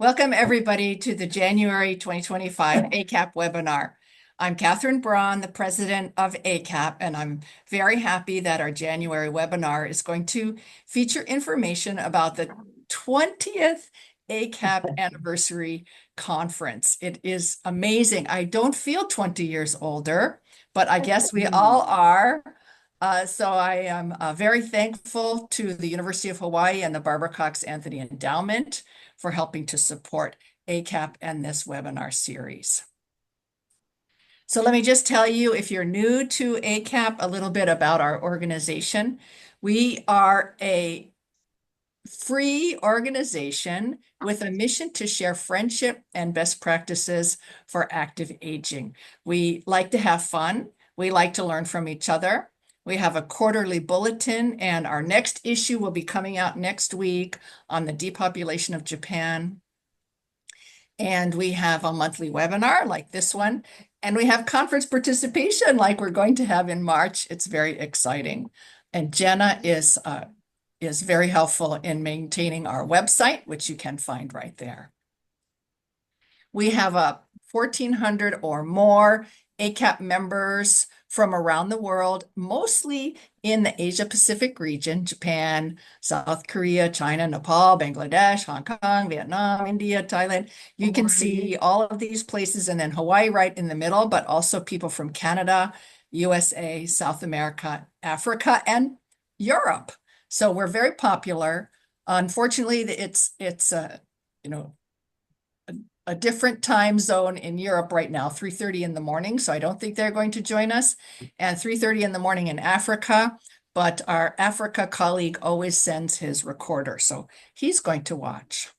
Welcome, everybody, to the January 2025 ACAP webinar. I'm Catherine Braun, the president of ACAP, and I'm very happy that our January webinar is going to feature information about the 20th ACAP anniversary conference. It is amazing. I don't feel 20 years older, but I guess we all are. So I am very thankful to the University of Hawaii and the Barbara Cox Anthony Endowment for helping to support ACAP and this webinar series. So let me just tell you, if you're new to ACAP, a little bit about our organization. We are a free organization with a mission to share friendship and best practices for active aging. We like to have fun. We like to learn from each other. We have a quarterly bulletin, and our next issue will be coming out next week on the depopulation of Japan. And we have a monthly webinar like this one, and we have conference participation like we're going to have in March. It's very exciting. And Jenna is very helpful in maintaining our website, which you can find right there. We have 1,400 or more ACAP members from around the world, mostly in the Asia Pacific region: Japan, South Korea, China, Nepal, Bangladesh, Hong Kong, Vietnam, India, Thailand. You can see all of these places, and then Hawaii right in the middle, but also people from Canada, USA, South America, Africa, and Europe. So we're very popular. Unfortunately, it's you know, a different time zone in Europe right now, 3:30 in the morning. So I don't think they're going to join us, and 3:30 in the morning in Africa. But our Africa colleague always sends his recorder, so he's going to watch.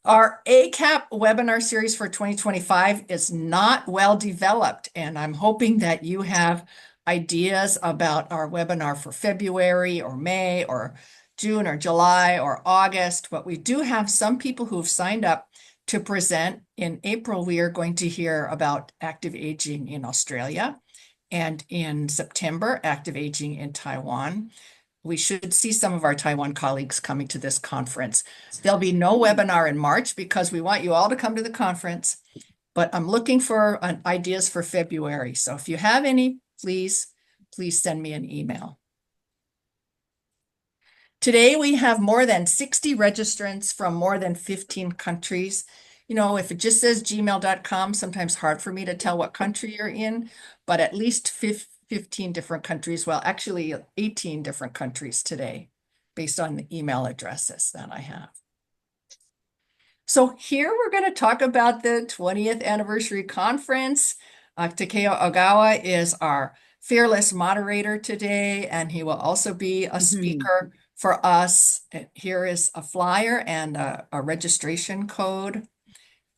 Our ACAP webinar series for 2025 is not well developed, and I'm hoping that you have ideas about our webinar for February or May or June or July or August. But we do have some people who've signed up to present. In April, we are going to hear about active aging in Australia, and in September, active aging in Taiwan. We should see some of our Taiwan colleagues coming to this conference. There'll be no webinar in March because we want you all to come to the conference, but I'm looking for ideas for February. So if you have any, please send me an email. Today, we have more than 60 registrants from more than 15 countries. You know, if it just says gmail.com, sometimes hard for me to tell what country you're in, but at least 15 different countries. Well, actually 18 different countries today, based on the email addresses that I have. So here we're going to talk about the 20th anniversary conference. Takeo Ogawa is our fearless moderator today, and he will also be a speaker for us. Here is a flyer and a registration code.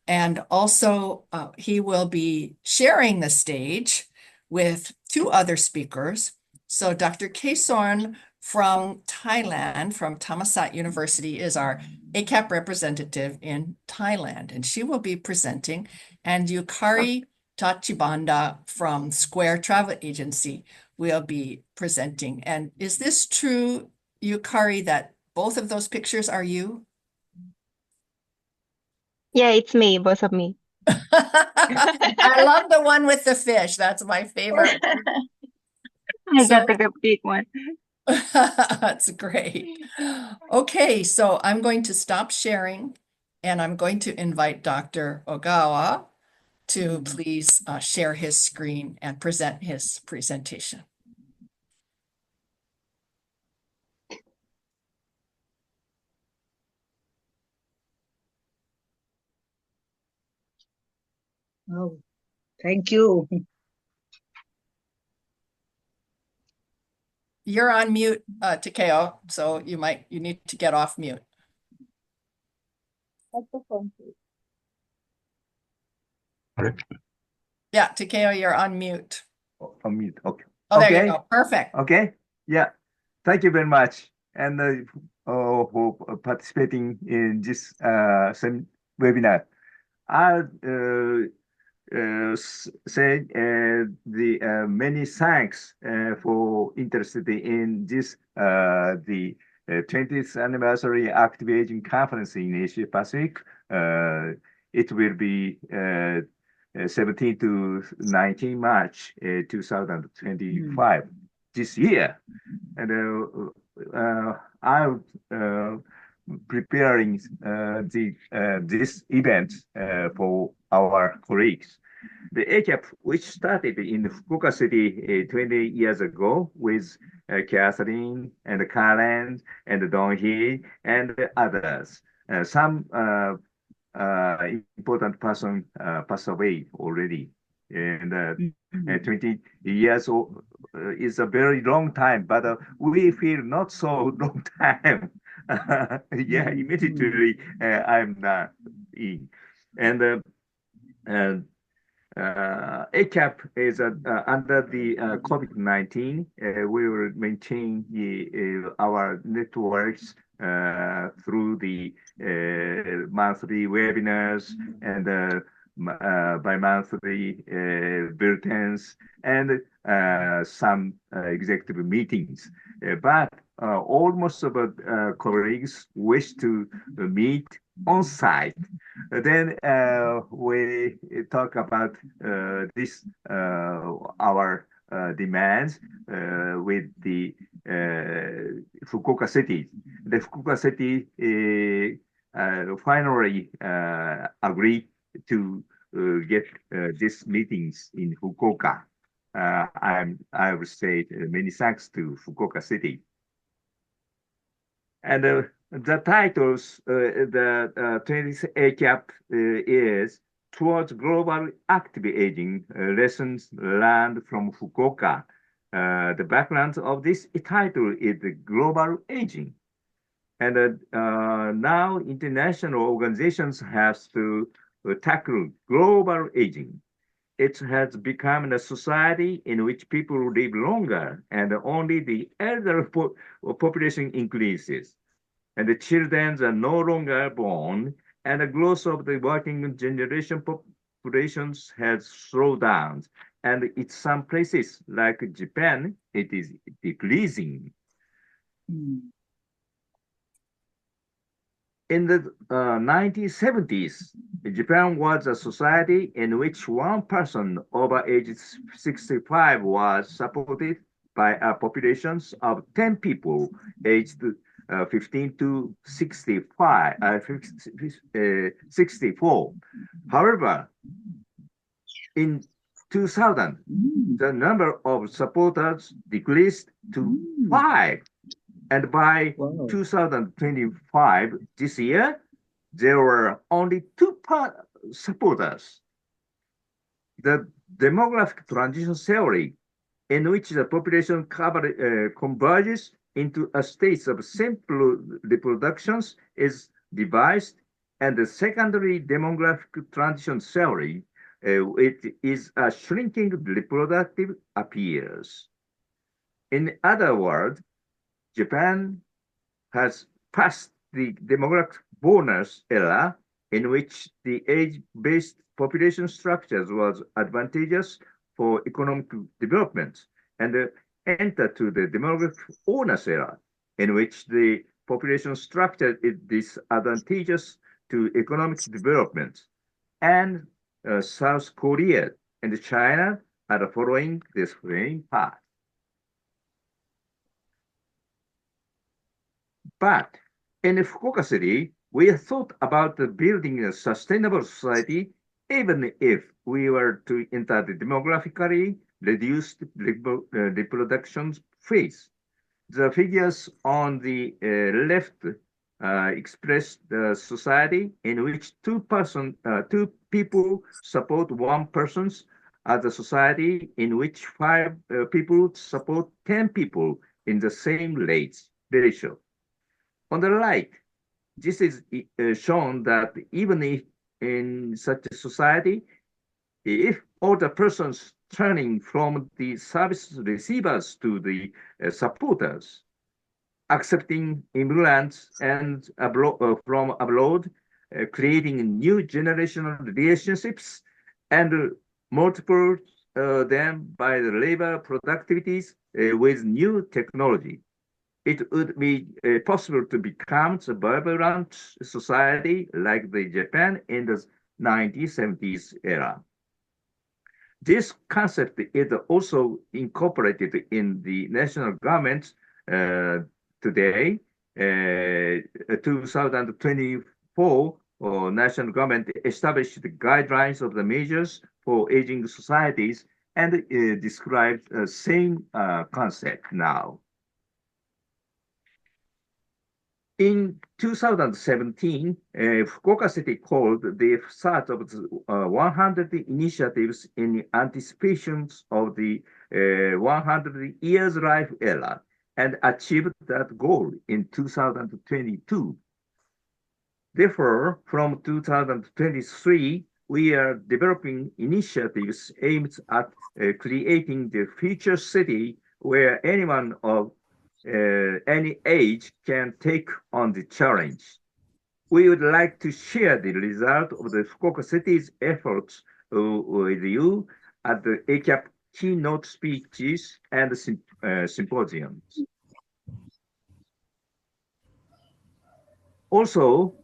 And also, he will be sharing the stage with two other speakers. So Dr. Kaesorn from Thailand, from Thammasat University, is our ACAP representative in Thailand, and she will be presenting. And Yukari Tachibanda from Square Travel Agency will be presenting. And is this true, Yukari, that both of those pictures are you? Yeah, it's me, both of me. I love the one with the fish. That's my favorite. I So got the big one. that's great. Okay, so I'm going to stop sharing, and I'm going to invite Dr. Ogawa to please share his screen and present his presentation. Oh, thank you. You're on mute, Takeo, so you need to get off mute. Correct. Yeah, Takeo, you're on mute. On mute. Okay. Oh, there you Okay. go. Perfect. Okay. Yeah. Thank you very much. And for participating in this webinar. I say the many thanks for interested in this the 20th anniversary Active Aging Conference in Asia Pacific. It will be 17 to 19 March 2025 this year. And I'm preparing this event for our colleagues. The ACAP, which started in Fukuoka City 20 years ago with Catherine and Karen and Don-hee and others. Some important person passed away already. And 20 years old, is a very long time, but we feel not so long time. Yeah, immediately I'm not in. And ACAP is under the COVID-19. We will maintain our networks through the monthly webinars and bi-monthly bulletins and some executive meetings. But almost of our colleagues wish to meet on site. Then we talk about this our demands with the Fukuoka City. The Fukuoka City finally agreed to get these meetings in Fukuoka. I will say many thanks to Fukuoka City. And the titles, the 20th ACAP is Towards Global Active Aging, Lessons Learned from Fukuoka. The background of this title is global aging. And now international organizations have to tackle global aging. It has become a society in which people live longer and only the elder population increases. And the children are no longer born, and the growth of the working generation populations has slowed down. And in some places, like Japan, it is decreasing. In the 1970s, Japan was a society in which one person over age 65 was supported by a population of 10 people aged 15 to 64. However, in 2000, the number of supporters decreased to 5. And by 2025, this year, there were only 2 supporters. The demographic transition theory, in which the population converges into a state of simple reproductions, is devised, and the secondary demographic transition theory, it is a shrinking reproductive appears. In other words, Japan has passed the demographic bonus era in which the age-based population structures was advantageous for economic development and entered to the demographic bonus era in which the population structure is disadvantageous to economic development. And South Korea and China are following this same path. But in Fukuoka City, we thought about building a sustainable society, even if we were to enter the demographically reduced reproduction phase. The figures on the left express the society in which two people support one person, as a society in which 5 people support 10 people in the same ratio. On the right, this is shown that even if in such a society, if all the persons turning from the service receivers to the supporters, accepting immigrants and from abroad, creating new generational relationships and multiple them by the labor productivities with new technology. it would be possible to become a vibrant society like the Japan in the 1970s era. This concept is also incorporated in the national government today. 2024 national government established the guidelines of the measures for aging societies and described the same concept now. In 2017, Fukuoka City called the start of the 100 initiatives in anticipation of the 100 years life era and achieved that goal in 2022. Therefore, from 2023, we are developing initiatives aimed at creating the future city where anyone of any age can take on the challenge. We would like to share the result of the Fukuoka City's efforts with you at the ACAP keynote speeches and symposiums. Also,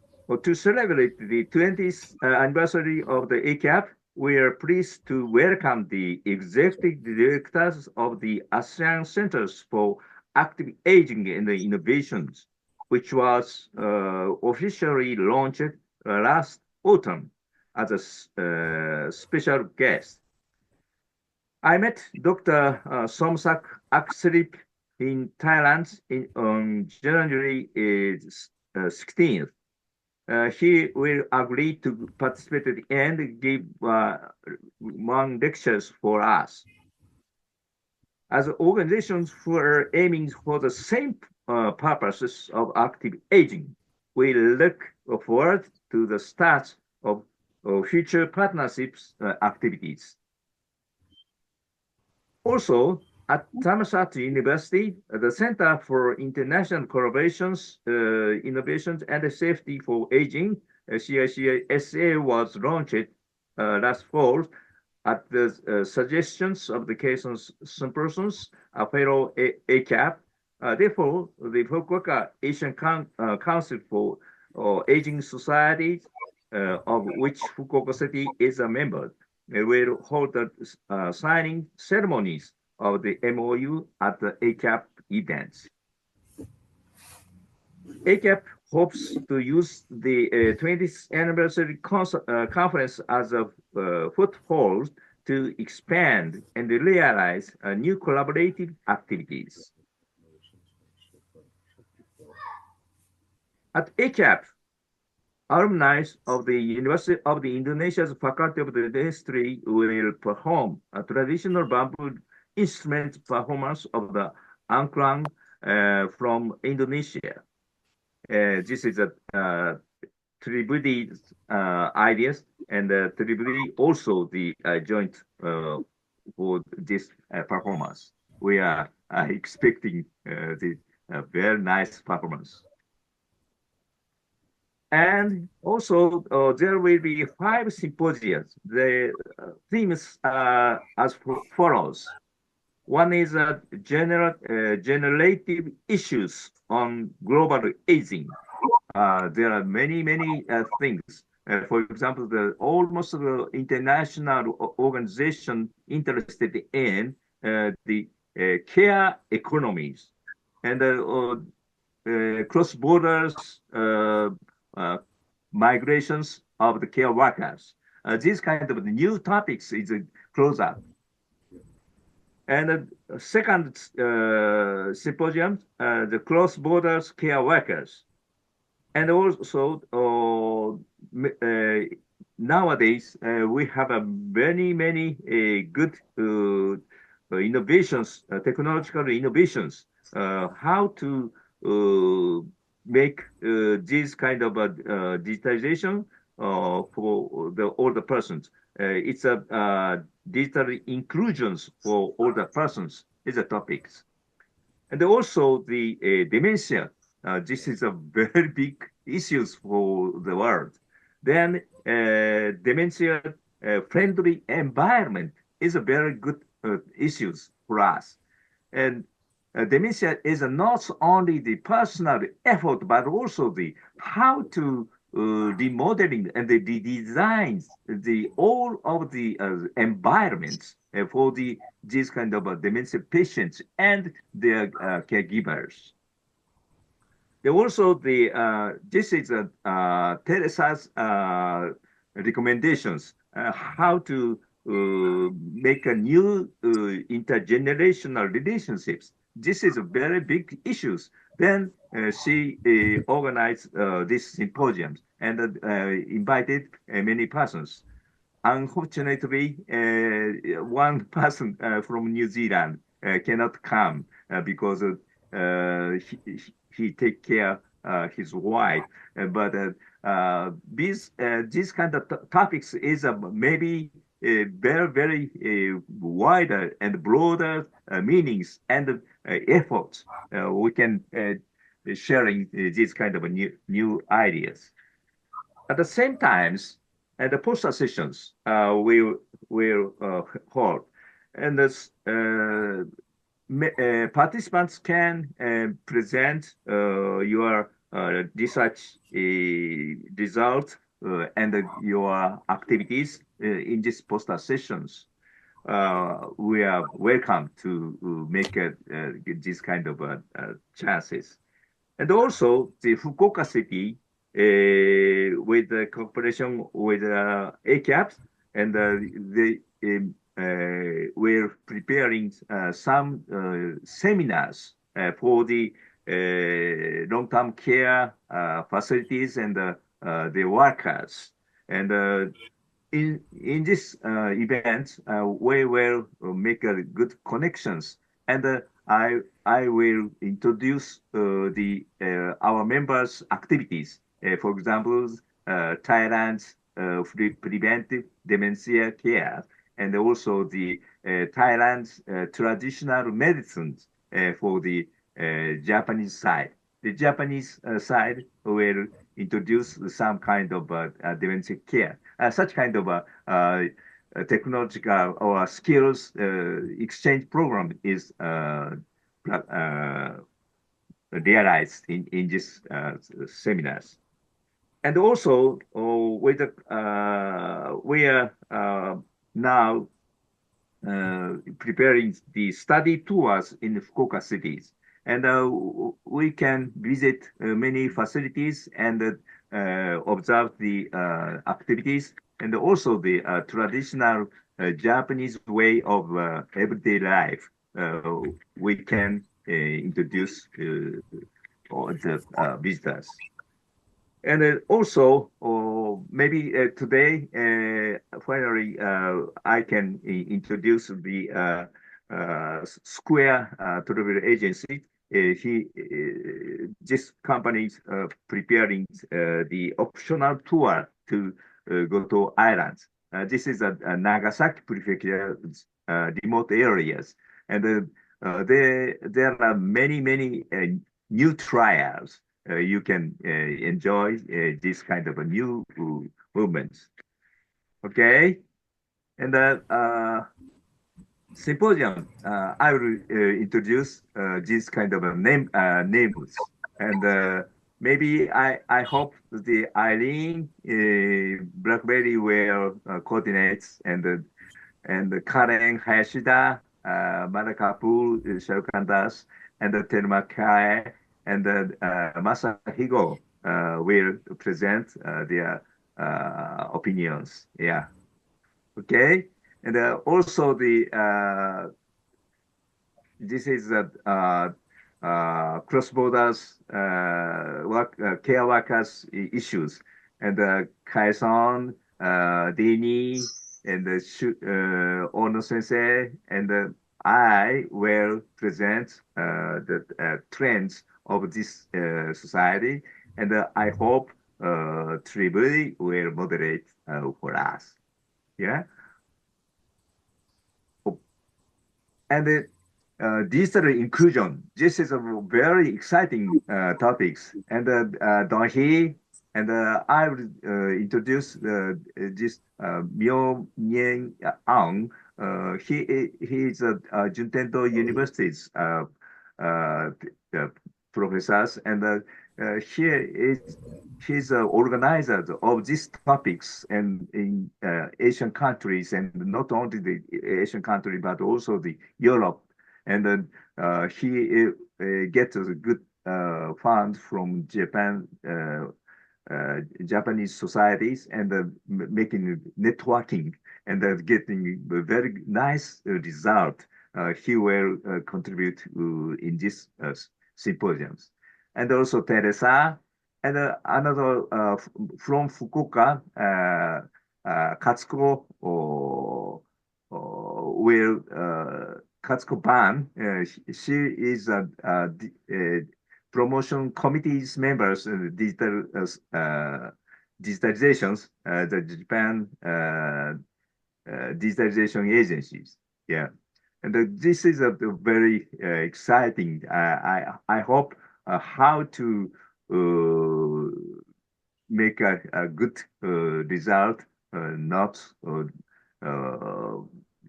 to celebrate the 20th anniversary of the ACAP, we are pleased to welcome the executive directors of the ASEAN Centers for Active Aging and Innovations, which was officially launched last autumn as a special guest. I met Dr. Somsak Akserip in Thailand on January 16th. He will agree to participate and give one lectures for us. As organizations who are aiming for the same purposes of active aging, we look forward to the start of future partnerships activities. Also, at Thammasat University, the Center for International Collaborations, Innovations and Safety for Aging, CICSA, was launched last fall at the suggestions of the Kansas persons, a fellow ACAP. Therefore, the Fukuoka Asian Council for Aging Societies, of which Fukuoka City is a member, will hold the signing ceremonies of the MOU at the ACAP events. ACAP hopes to use the 20th anniversary conference as a foothold to expand and realize new collaborative activities. At ACAP, alumni of the University of the Indonesia's Faculty of the History will perform a traditional bamboo instrument performance of the angklung from Indonesia. This is a Tribudi ideas, and Tribudi also the joint for this performance. We are expecting the very nice performance. And also, there will be 5 symposia. The themes are as follows. One is generative issues on global aging. There are many things. For example, almost the international organization interested in the care economies and cross borders migrations of the care workers. These kind of new topics is close up. And the second symposium, the cross borders care workers. And also nowadays we have a many good innovations, technological innovations, how to make this kind of digitization for the older persons. It's a digital inclusions for older persons is a topics. And also the dementia. This is a very big issues for the world. Then dementia friendly environment is a very good issues for us. And dementia is not only the personal effort, but also the how to remodeling and the designs the all of the environments for these kind of dementia patients and their caregivers. Also, this is Teresa's recommendations how to make a new intergenerational relationships. This is a very big issues. Then she organized this symposium and invited many persons. Unfortunately, one person from New Zealand cannot come because he take care his wife. But these kind of topics is maybe very wider and broader meanings and efforts we can sharing these kind of new ideas. At the same times, at the poster sessions will hold, and this, participants can present your research results and your activities in these poster sessions. We are welcome to make this kind of chances. And also the Fukuoka City, with the cooperation with ACAP, and we're preparing some seminars for the long-term care facilities and the workers. And in this event, we will make good connections, and I will introduce the our members' activities. For example, Thailand's preventive dementia care, and also the Thailand's traditional medicines for the Japanese side. The Japanese side will introduce some kind of dementia care. Such kind of technological or skills exchange program is realized in these seminars. And also, with we are now preparing the study tours in Fukuoka cities. And we can visit many facilities and observe the activities and also the traditional Japanese way of everyday life. We can introduce all the visitors. And also, maybe today, finally, I can introduce the Square Travel Agency. This company is preparing the optional tour to Goto Islands. This is a Nagasaki Prefecture remote areas, and there are many new trials. You can enjoy this kind of a new movements. Okay, and symposium. I will introduce this kind of a names, and maybe I hope the Eileen Blackberry will coordinate, and Karen Hayashida, Madakapu Sharukandas, and Telma Kai, and Masahigo will present their opinions. Yeah. Okay. And also this is cross borders care workers issues, and Kaison, Dini, and Ono Sensei, and I will present the trends of this society, and I hope Tribui will moderate for us. Yeah. And digital inclusion. This is a very exciting topics. And Don Hee and I will introduce this Myo Nyen Aung. He is Juntendo University's professors, and here is he's an organizer of these topics and in Asian countries, and not only the Asian country but also the Europe, and then he gets a good fund from Japan. Japanese societies and making networking and getting a very nice result. He will contribute in this symposiums. And also Teresa and another from Fukuoka, Katsuko will Katsuko Ban. She is a promotion committee's members in digital digitalizations, the Japan digitalization agencies. Yeah, and this is a very exciting. I hope how to make a good result, not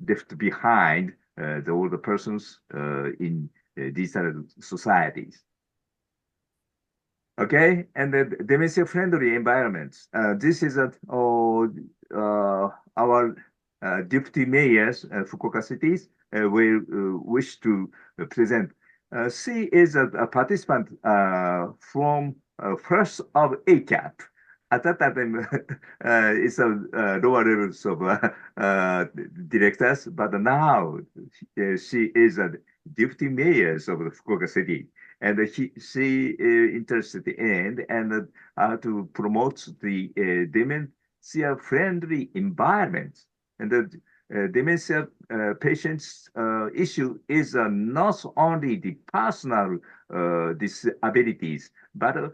left behind the older persons in digital societies. Okay, and the dementia-friendly environments. This is our deputy mayors, Fukuoka cities, will wish to present. She is a participant from first of ACAP. At that time, it's a lower levels of directors, but now she is a deputy mayors of the Fukuoka city, and she interested in and to promote the dementia-friendly environment. And the dementia patients issue is not only the personal disabilities, but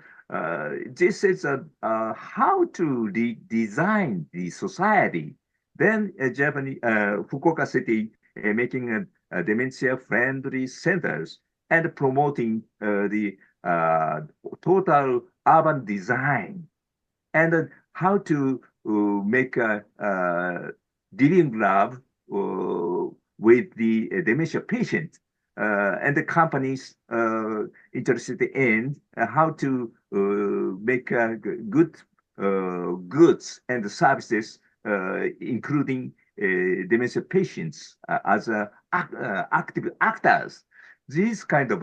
this is how to design the society. Then Japanese Fukuoka city making dementia-friendly centers and promoting the total urban design and how to make a living lab with the dementia patient and the companies interested in how to make good goods and services, including dementia patients as active actors. These kind of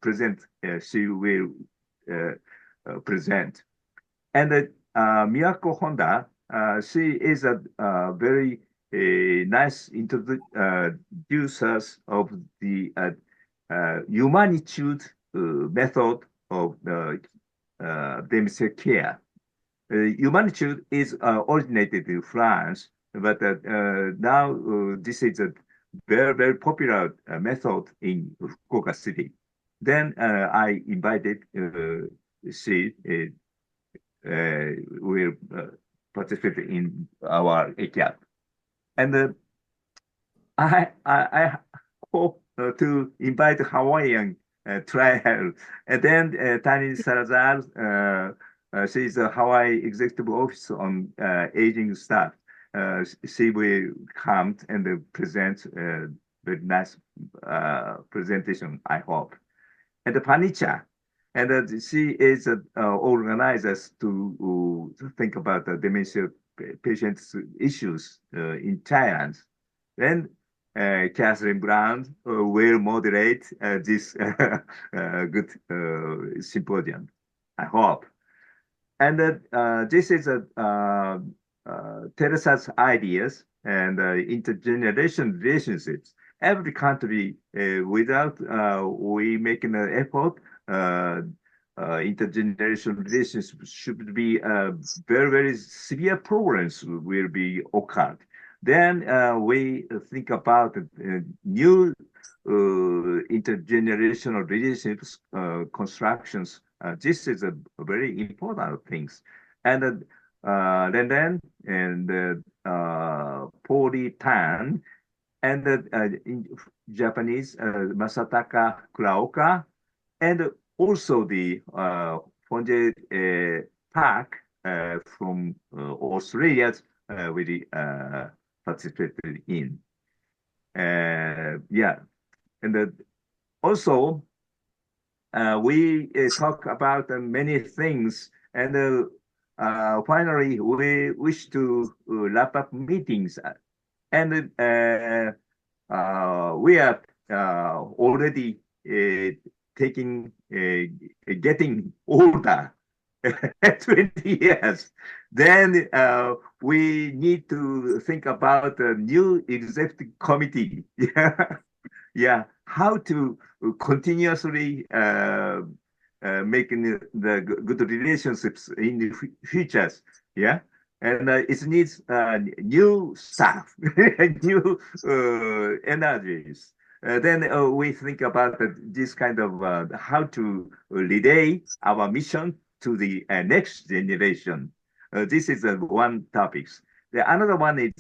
present she will present. And Miyako Honda, she is a very nice introducers of the humanitude method of dementia care. Humanitude is originated in France, but now this is a very, very popular method in Fukuoka city. Then I invited she will participate in our ACAP. And I hope to invite Hawaiian trial. And then Tani Salazar, she's a Hawaii Executive Officer on Aging Staff. She will come and present a very nice presentation, I hope. And Panicha, and she is organizers to think about the dementia patients' issues in Thailand. Then Catherine Brown will moderate this good symposium, I hope. And this is Teresa's ideas and intergeneration relationships. Every country, without we making an effort, intergeneration relations should be very, very severe problems will be occurred. Then we think about new intergenerational relationships constructions. This is a very important things. And then and Pori Tan and in Japanese Masataka Kuraoka, and also the Fonje Park from Australia really participated in. Yeah, and Also, we talk about many things, and finally, we wish to wrap up meetings, and we are already taking getting older. 20 years. Then we need to think about a new executive committee. Yeah, yeah, how to continuously making the good relationships in the futures. Yeah, and it needs new staff, new energies. Then we think about this kind of how to relay our mission to the next generation. This is one topic. The another one is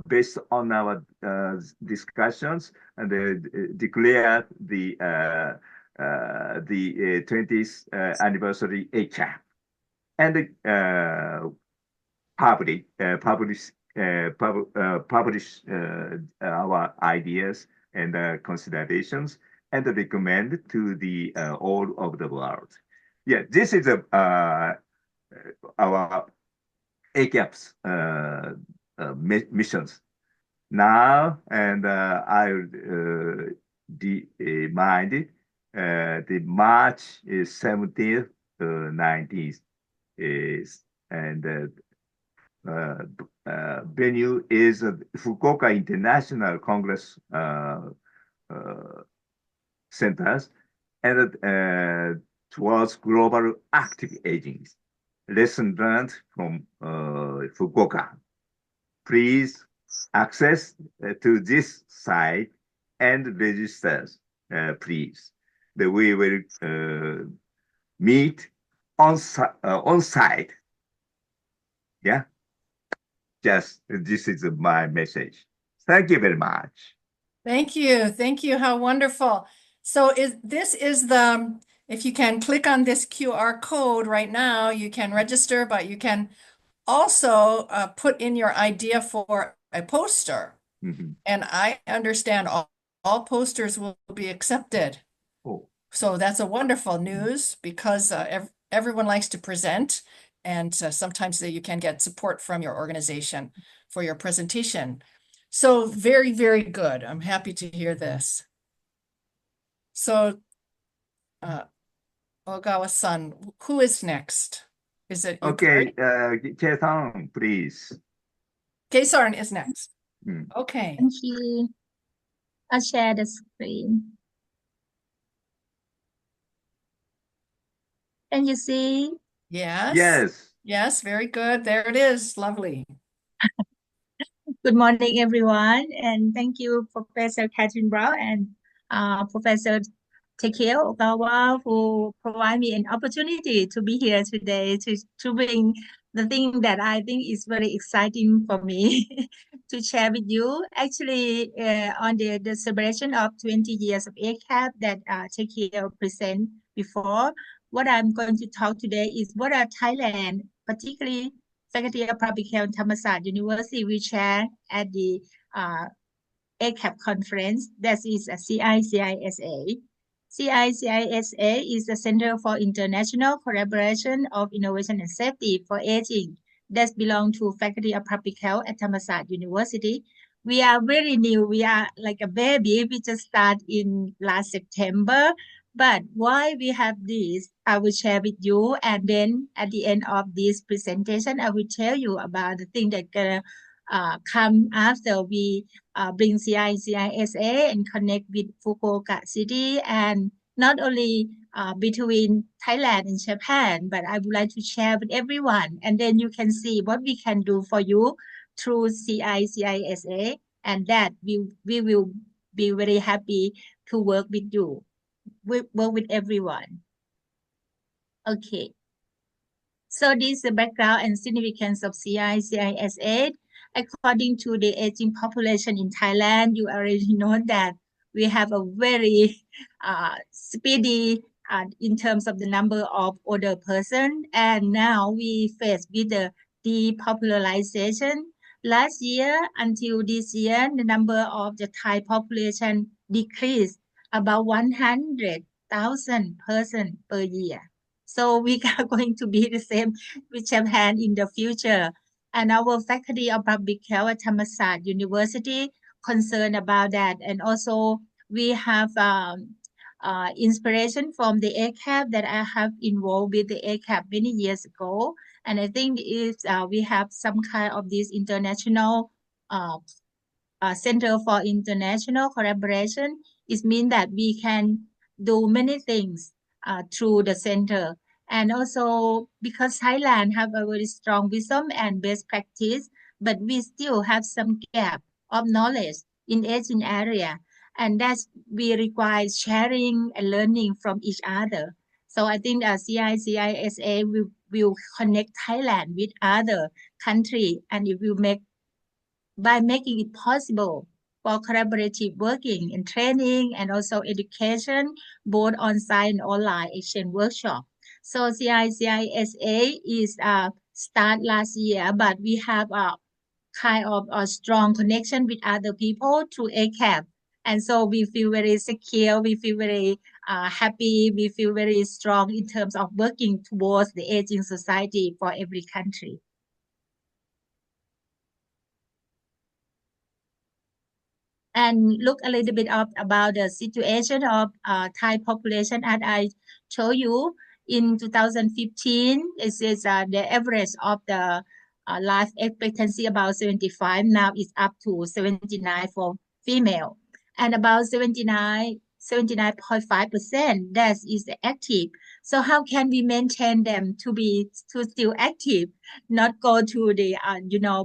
based on our discussions and declare the 20th anniversary ACAP and publish our ideas and considerations and recommend to the all of the world. Yeah, this is our ACAP's missions now, and I reminded the March 17th, 19th is, and venue is Fukuoka International Congress Centers, and towards global active aging. Lesson learned from Fukuoka. Please access to this site and register, please. We will meet on site. Yeah, just this is my message. Thank you very much. Thank you. Thank you. How wonderful. So this is the, if you can click on this QR code right now, you can register, but you can also put in your idea for a poster. Mhm. And I understand all posters will be accepted. Oh, So that's a wonderful news because everyone likes to present, and sometimes you can get support from your organization for your presentation. So very, very good. I'm happy to hear this. So, Ogawa-san, who is next? Is it you? okay, Chae-san, please. Kei-san is next. Mm. Okay. Thank you. I'll share the screen. Can you see? Yes. Yes. Yes, very good. There it is. Lovely. Good morning, everyone, and thank you, Professor Catherine Brown and Professor Takeo Ogawa, who provide me an opportunity to be here today to bring the thing that I think is very exciting for me to share with you. Actually, on the celebration of 20 years of ACAP that Takeo present before, what I'm going to talk today is what are Thailand, particularly Faculty of Public Health Thammasat University will share at the ACAP conference. That is a CICISA. CICISA is the Center for International Collaboration of Innovation and Safety for Aging that belongs to Faculty of Public Health at Thammasat University. We are very new. We are like a baby. We just start in last September. But why we have this, I will share with you. And then at the end of this presentation, I will tell you about the thing that gonna come after we bring CICISA and connect with Fukuoka City, and not only between Thailand and Japan, but I would like to share with everyone. And then you can see what we can do for you through CICISA, and that we will be very happy to work with you. We work with everyone. Okay. So this is the background and significance of CICISA. According to the aging population in Thailand, you already know that we have a very speedy in terms of the number of older person, and now we face with the depopularization. Last year until this year, the number of the Thai population decreased about 100,000 persons per year. So we are going to be the same with Japan in the future. And our faculty of public health at Thammasat University concerned about that. And also we have inspiration from the ACAP that I have involved with the ACAP many years ago. And I think if we have some kind of this international Center for International Collaboration, it means that we can do many things through the center. And also because Thailand have a very strong wisdom and best practice, but we still have some gap of knowledge in aging area. And that's we require sharing and learning from each other. So I think CICISA will connect Thailand with other country, and it will make by making it possible for collaborative working and training and also education, both on-site and online exchange workshop. So CICISA is start last year, but we have a kind of a strong connection with other people through ACAP. And so we feel very secure, we feel very happy, we feel very strong in terms of working towards the aging society for every country. And look a little bit about the situation of Thai population. As I told you, in 2015, it is the average of the life expectancy about 75. Now it's up to 79 for female, and about 79.5% that is active. So how can we maintain them to still active, not go to the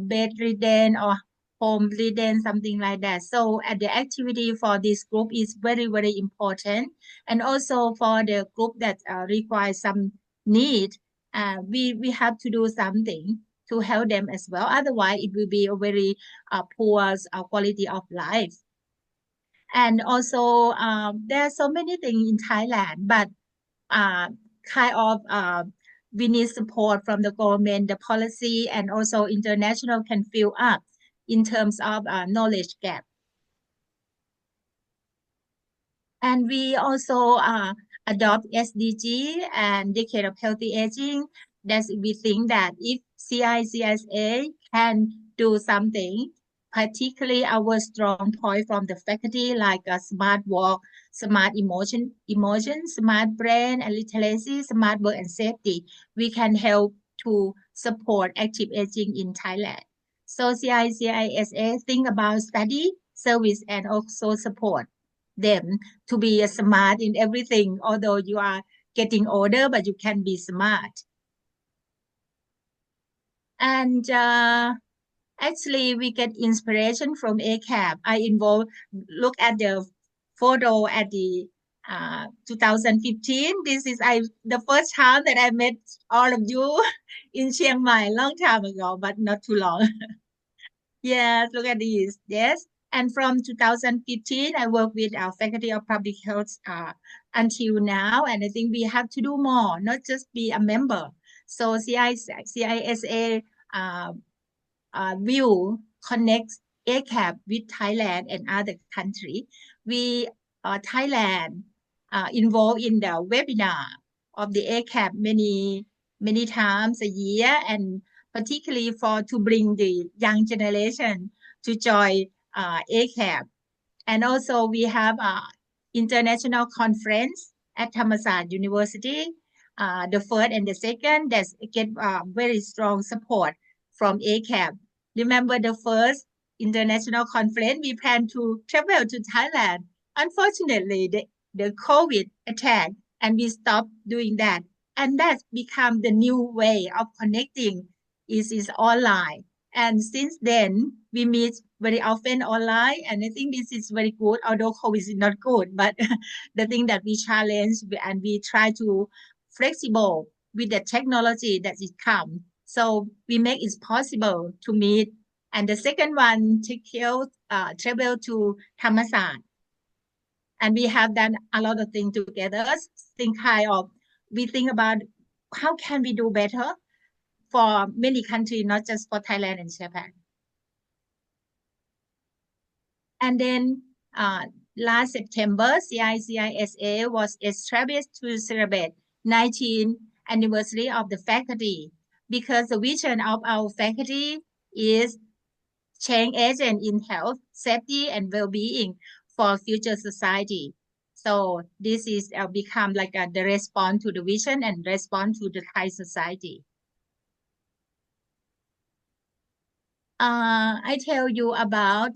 bedridden or home ridden, something like that. So the activity for this group is very, very important. And also for the group that requires some need, we have to do something to help them as well. Otherwise, it will be a very poor quality of life. And also, there are so many things in Thailand, but kind of we need support from the government, the policy, and also international can fill up in terms of knowledge gap. And we also adopt SDG and Decade of Healthy Aging. That we think that if CICSA can do something, particularly our strong point from the faculty like smart work, smart emotion, smart brain and literacy, smart work and safety, we can help to support active aging in Thailand. So CICISA think about study, service, and also support them to be smart in everything. Although you are getting older, but you can be smart. And actually, we get inspiration from ACAP. Look at the photo at the 2015. This is the first time that I met all of you in Chiang Mai, long time ago, but not too long. Yes, look at this. Yes. And from 2015, I work with our Faculty of Public Health until now. And I think we have to do more, not just be a member. So CISA will connect ACAP with Thailand and other countries. We, Thailand, involved in the webinar of the ACAP many times a year, and particularly to bring the young generation to join ACAP. And also we have international conference at Thammasat University, the first and the second that get very strong support from ACAP. Remember the first international conference, we plan to travel to Thailand. Unfortunately, the COVID attack, and we stopped doing that. And that's become the new way of connecting is online. And since then, we meet very often online, and I think this is very good, although COVID is not good, but the thing that we challenge and we try to flexible with the technology that is come. So we make it possible to meet. And the second one, travel to Thammasat. And we have done a lot of things together. We think about how can we do better for many countries, not just for Thailand and Japan. And then last September, CICISA was established to celebrate 19th anniversary of the faculty because the vision of our faculty is change agent in health, safety, and well-being for future society. So this is become like the response to the vision and response to the Thai society. I tell you about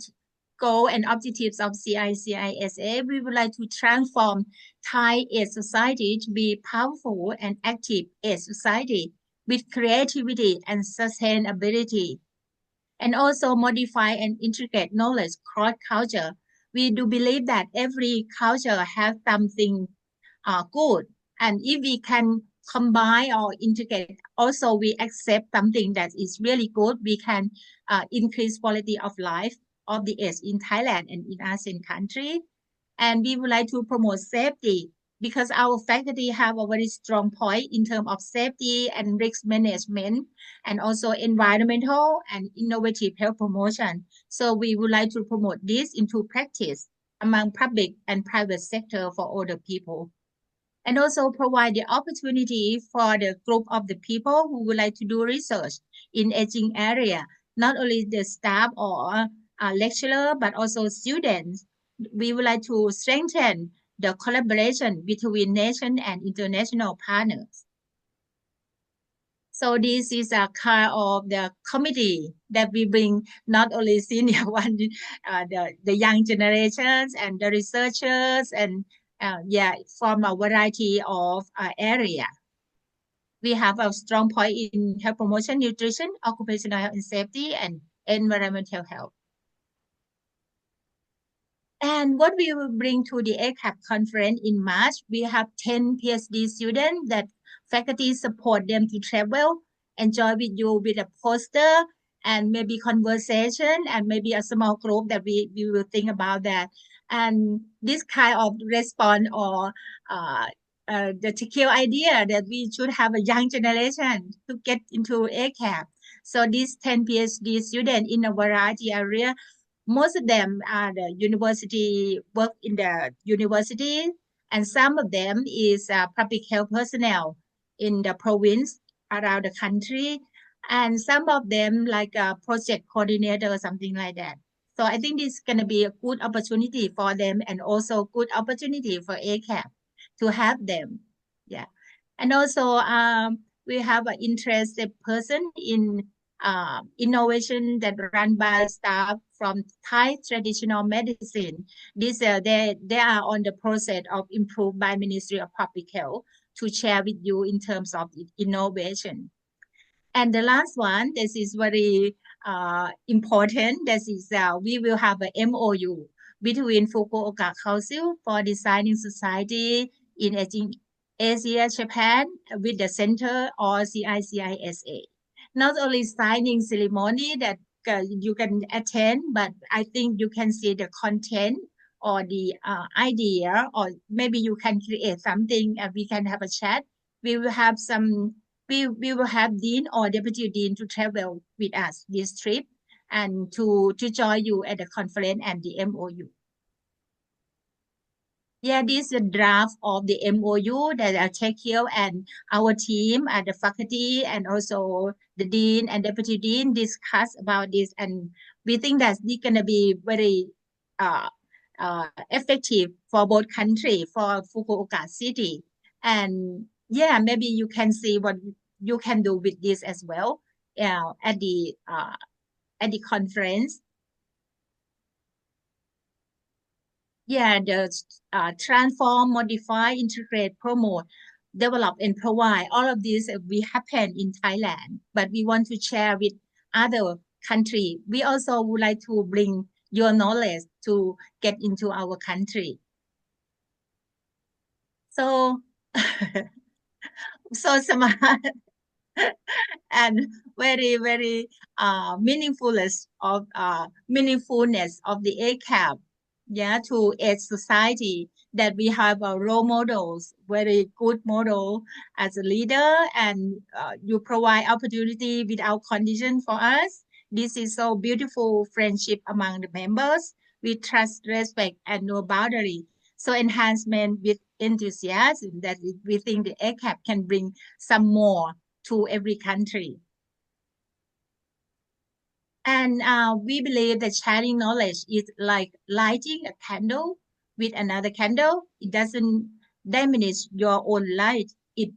goal and objectives of CICISA. We would like to transform Thai age society to be powerful and active age society with creativity and sustainability, and also modify and integrate knowledge cross culture. We do believe that every culture has something good, and if we can combine or integrate, also we accept something that is really good, we can increase quality of life of the age in Thailand and in ASEAN country. And we would like to promote safety because our faculty have a very strong point in terms of safety and risk management and also environmental and innovative health promotion. So we would like to promote this into practice among public and private sector for all the people. And also provide the opportunity for the group of the people who would like to do research in aging area, not only the staff or lecturer, but also students. We would like to strengthen the collaboration between nation and international partners. So this is a kind of the committee that we bring not only senior one, the young generations and the researchers and from a variety of area. We have a strong point in health promotion, nutrition, occupational health and safety, and environmental health. And what we will bring to the ACAP conference in March, we have 10 PhD students that faculty support them to travel, enjoy with you with a poster and maybe conversation and maybe a small group that we will think about that. And this kind of response or the TKO idea that we should have a young generation to get into ACAP. So these 10 PhD students in a variety area, most of them are the university, work in the university, and some of them is public health personnel in the province around the country, and some of them like a project coordinator or something like that. So I think this is going to be a good opportunity for them and also good opportunity for ACAP to have them. Yeah. And also we have an interested person in innovation that run by staff from Thai traditional medicine. This they are on the process of improved by Ministry of Public Health to share with you in terms of innovation. And the last one, this is very important. This is we will have a MOU between Fukuoka Council for Designing Society in Asia Japan with the Center or CICISA. Not only signing ceremony that you can attend, but I think you can see the content or the idea, or maybe you can create something and we can have a chat. We will have we will have dean or deputy dean to travel with us this trip and to join you at the conference and the MOU. Yeah, this is a draft of the MOU that I take care and our team and the faculty and also the dean and deputy dean discuss about this, and we think that this gonna be very effective for both country, for Fukuoka city, and yeah, maybe you can see what you can do with this as well at the conference. Yeah, the transform, modify, integrate, promote, develop, and provide. All of this will happen in Thailand, but we want to share with other country. We also would like to bring your knowledge to get into our country. So, so smart and very, very meaningfulness of the ACAP. Yeah, to age society, that we have role models, very good model as a leader, and you provide opportunity without condition for us. This is so beautiful friendship among the members. with trust, respect, and no boundary. So enhancement with enthusiasm that we think the ACAP can bring some more to every country. And we believe that sharing knowledge is like lighting a candle with another candle. It doesn't diminish your own light. It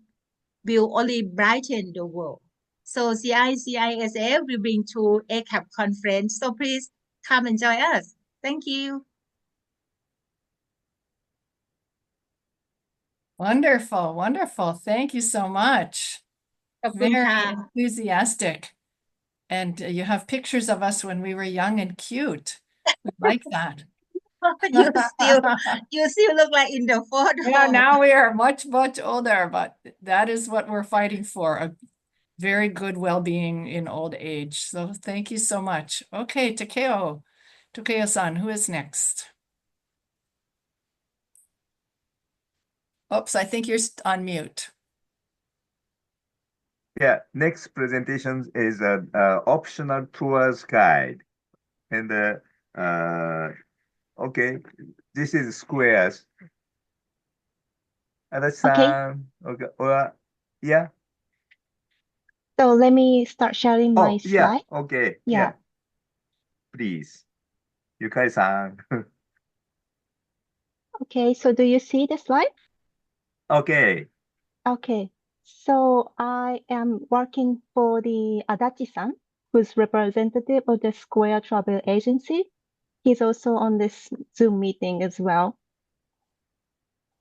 will only brighten the world. So CICISF will bring to ACAP conference. So please come and join us. Thank you. Wonderful, wonderful. Thank you so much. ขอบคุณ Very ค่ะ enthusiastic. And you have pictures of us when we were young and cute. We like that. you still look like in the photo. Yeah, now we are much, much older, but that is what we're fighting for, a very good well-being in old age. So thank you so much. Okay, Takeo-san, who is next? Oops, I think you're on mute. Yeah, next presentation is an optional tours guide. And okay, this is squares. Adachi-san, okay, yeah. So let me start sharing my Oh, yeah, slide. okay, Yeah. yeah. Please, Yukai-san. Okay, so do you see the slide? Okay, Okay, so I am working for the Adachi-san, who's representative of the Square Travel Agency. He's also on this Zoom meeting as well.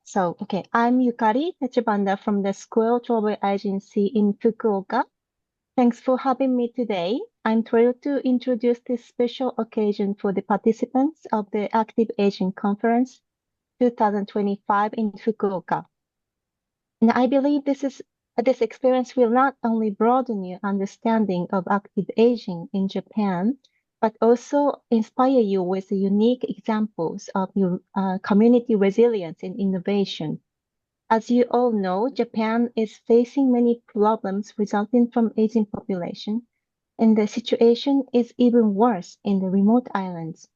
So, okay, I'm Yukari Tachibanda from the Square Travel Agency in Fukuoka. Thanks for having me today. I'm thrilled to introduce this special occasion for the participants of the Active Aging Conference 2025 in Fukuoka. And I believe this experience will not only broaden your understanding of active aging in Japan, but also inspire you with unique examples of your community resilience and innovation. As you all know, Japan is facing many problems resulting from aging population, and the situation is even worse in the remote islands.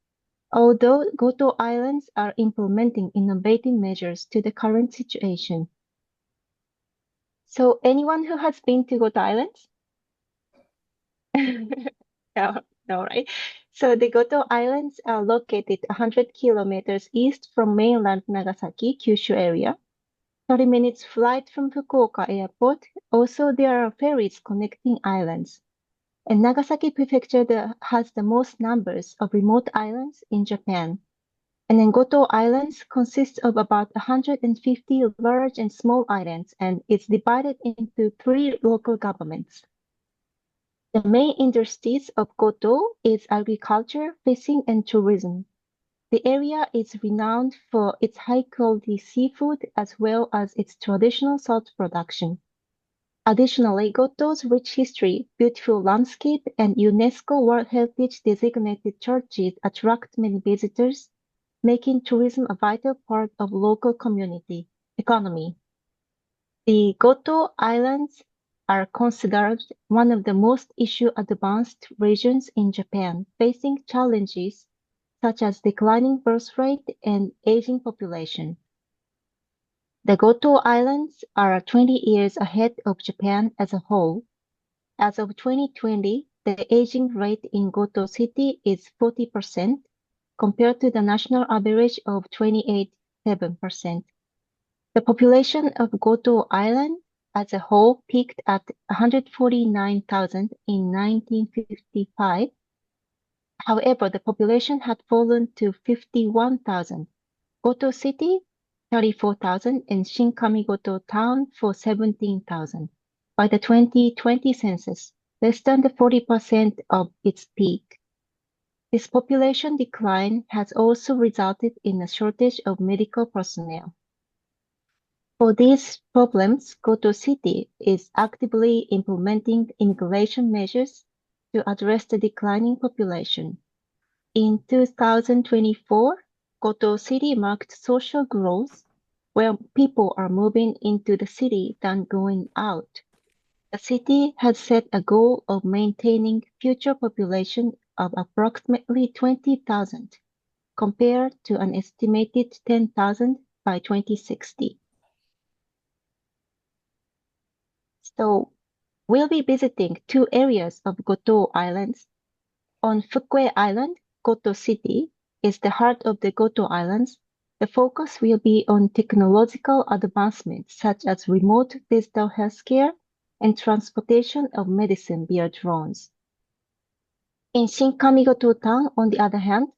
Although Goto Islands are implementing innovative measures to the current situation. So anyone who has been to Goto Islands? No, no, right? So the Goto Islands are located 100 kilometers east from mainland Nagasaki, Kyushu area. 30 minutes flight from Fukuoka Airport. Also, there are ferries connecting islands. And Nagasaki Prefecture has the most numbers of remote islands in Japan. And then Goto Islands consists of about 150 large and small islands, and it's divided into 3 local governments. The main industries of Goto is agriculture, fishing, and tourism. The area is renowned for its high-quality seafood as well as its traditional salt production. Additionally, Goto's rich history, beautiful landscape, and UNESCO World Heritage designated churches attract many visitors, making tourism a vital part of local community economy. The Goto Islands are considered one of the most issue-advanced regions in Japan, facing challenges such as declining birth rate and aging population. The Goto Islands are 20 years ahead of Japan as a whole. As of 2020, the aging rate in Goto City is 40% compared to the national average of 28.7%. The population of Goto Island as a whole peaked at 149,000 in 1955. However, the population had fallen to 51,000. Goto City, 34,000, and Shinkamigoto Town for 17,000. By the 2020 census, less than the 40% of its peak. This population decline has also resulted in a shortage of medical personnel. For these problems, Goto City is actively implementing immigration measures to address the declining population. In 2024, Goto City marked social growth, where people are moving into the city than going out. The city has set a goal of maintaining future population of approximately 20,000, compared to an estimated 10,000 by 2060. So we'll be visiting two areas of Goto Islands. On Fukuoka Island, Goto City is the heart of the Goto Islands. The focus will be on technological advancements such as remote digital healthcare and transportation of medicine via drones. In Shinkamigoto Town, on the other hand,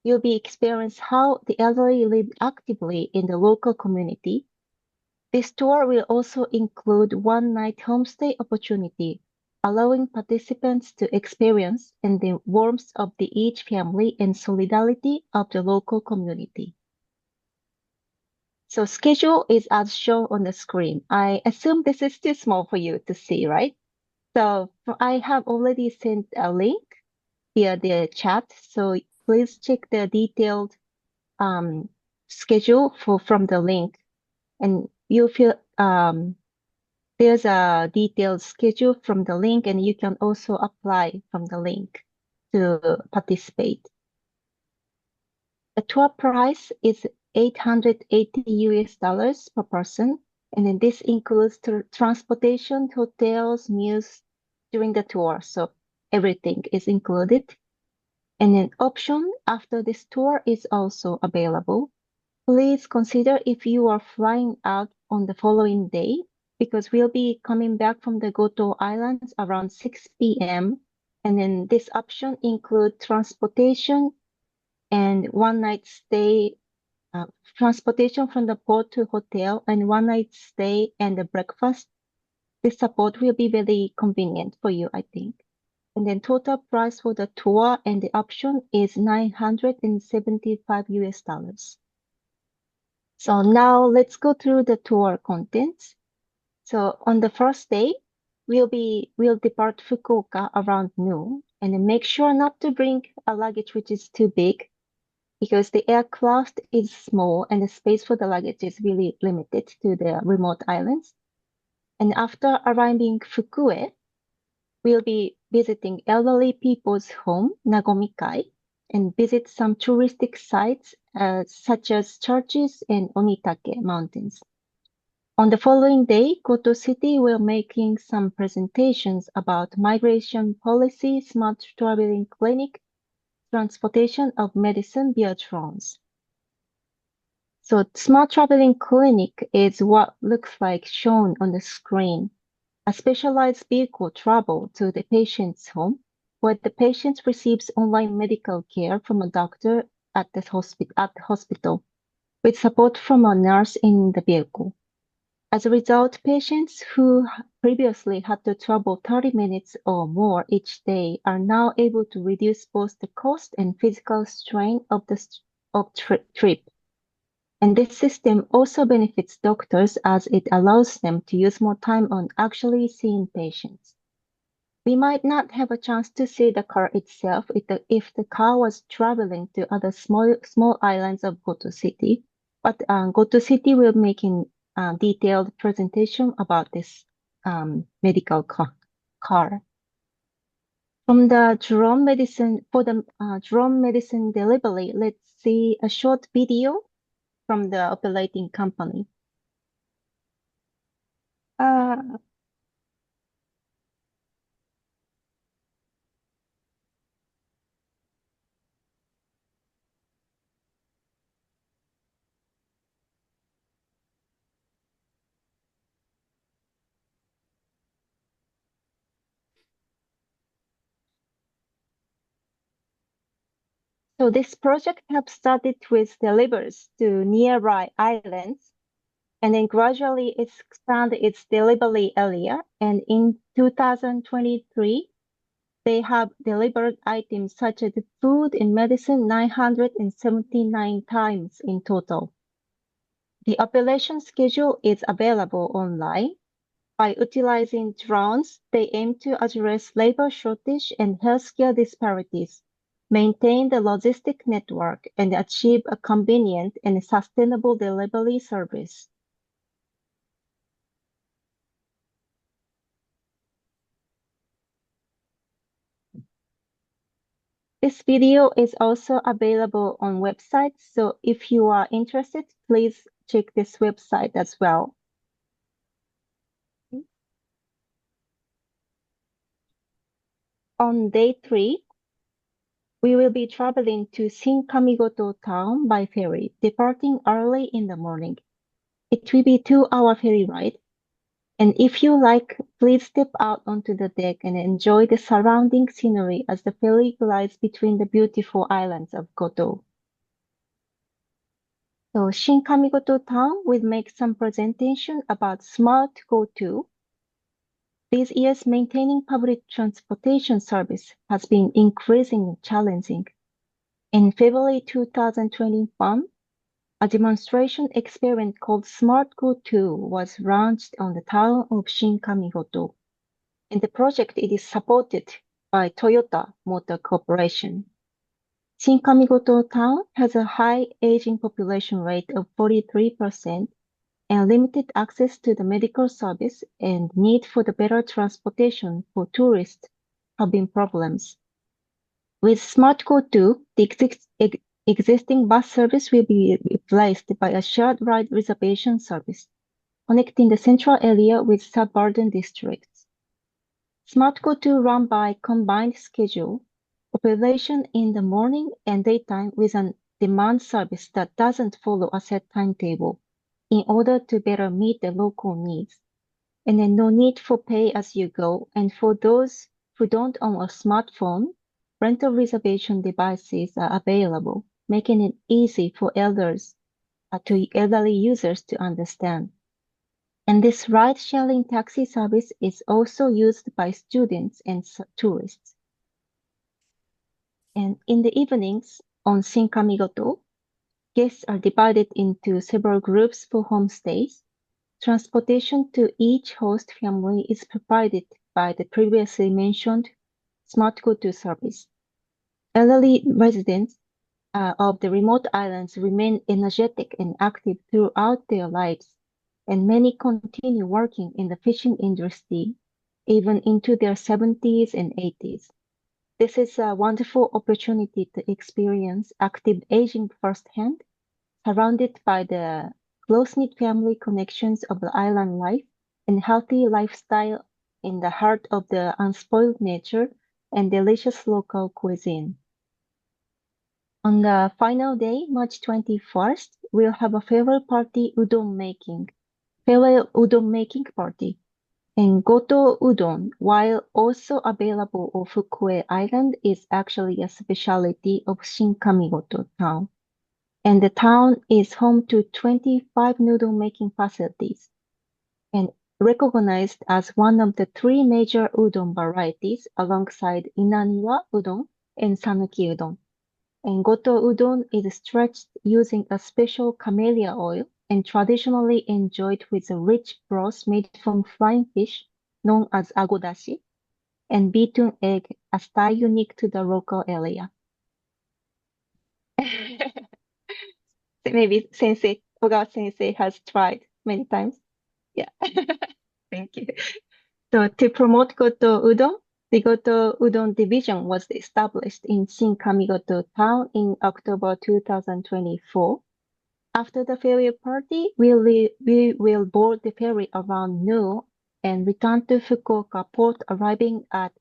you'll be experiencing how the elderly live actively in the local community. This tour will also include one-night homestay opportunity, allowing participants to experience in the warmth of each family and solidarity of the local community. So schedule is as shown on the screen. I assume this is too small for you to see, right? So I have already sent a link via the chat, so please check the detailed schedule from the link, and you feel there's a detailed schedule from the link, and you can also apply from the link to participate. The tour price is $880 per person, and then this includes transportation, hotels, meals during the tour, so everything is included. And an option after this tour is also available. Please consider if you are flying out on the following day, because we'll be coming back from the Goto Islands around 6 p.m. And then this option includes transportation and one-night stay, transportation from the port to hotel, and one-night stay and the breakfast. This support will be very convenient for you, I think. And then total price for the tour and the option is $975. So now let's go through the tour contents. So on the first day, we'll depart Fukuoka around noon, and then make sure not to bring a luggage which is too big, because the aircraft is small and the space for the luggage is really limited to the remote islands. And after arriving Fukue, we'll be visiting elderly people's home, Nagomikai, and visit some touristic sites such as churches and Onitake mountains. On the following day, Goto City will making some presentations about migration policy, smart traveling clinic, transportation of medicine via drones. So smart traveling clinic is what looks like shown on the screen. A specialized vehicle travel to the patient's home, where the patient receives online medical care from a doctor at the hospital, with support from a nurse in the vehicle. As a result, patients who previously had to travel 30 minutes or more each day are now able to reduce both the cost and physical strain of the trip. And this system also benefits doctors as it allows them to use more time on actually seeing patients. We might not have a chance to see the car itself if the car was traveling to other small islands of Goto City, but Goto City will make a detailed presentation about this medical car. From the drone medicine, for the drone medicine delivery, let's see a short video from the operating company. So this project has started with deliveries to nearby islands, and then gradually it's expanded its delivery area. And in 2023, they have delivered items such as food and medicine 979 times in total. The operation schedule is available online. By utilizing drones, they aim to address labor shortage and healthcare disparities, maintain the logistic network, and achieve a convenient and sustainable delivery service. This video is also available on website, so if you are interested, please check this website as well. On day 3, we will be traveling to Shinkamigoto town by ferry, departing early in the morning. It will be 2-hour ferry ride. And if you like, please step out onto the deck and enjoy the surrounding scenery as the ferry glides between the beautiful islands of Goto. So Shinkamigoto town will make some presentation about Smart Goto. These years, maintaining public transportation service has been increasingly challenging. In February 2021, a demonstration experiment called Smart Goto was launched on the town of Shinkamigoto. In the project, it is supported by Toyota Motor Corporation. Shinkamigoto town has a high aging population rate of 43% and limited access to the medical service and need for the better transportation for tourists have been problems. With Smart Goto, the existing bus service will be replaced by a shared ride reservation service, connecting the central area with suburban districts. Smart Goto run by combined schedule, operation in the morning and daytime with a demand service that doesn't follow a set timetable in order to better meet the local needs. And then no need for pay as you go. And for those who don't own a smartphone, rental reservation devices are available, making it easy for elderly users to understand. And this ride-sharing taxi service is also used by students and tourists. And in the evenings on Shinkamigoto, guests are divided into several groups for homestays. Transportation to each host family is provided by the previously mentioned Smart Goto service. Elderly residents of the remote islands remain energetic and active throughout their lives, and many continue working in the fishing industry even into their 70s and 80s. This is a wonderful opportunity to experience active aging firsthand, surrounded by the close-knit family connections of the island life and healthy lifestyle in the heart of the unspoiled nature and delicious local cuisine. On the final day, March 21st, we'll have a farewell udon making party. And Goto udon, while also available on Fukuoka Island, is actually a specialty of Shinkamigoto town. And the town is home to 25 noodle making facilities and recognized as one of the 3 major udon varieties alongside Inaniwa udon and Sanuki udon. And Goto udon is stretched using a special camellia oil and traditionally enjoyed with a rich broth made from flying fish known as agodashi and beaten egg, a style unique to the local area. Maybe Ogawa Sensei has tried many times. Yeah. Thank you. So to promote Goto udon, the Goto udon division was established in Shinkamigoto town in October 2024. After the farewell party, we will board the ferry around noon and return to Fukuoka port, arriving at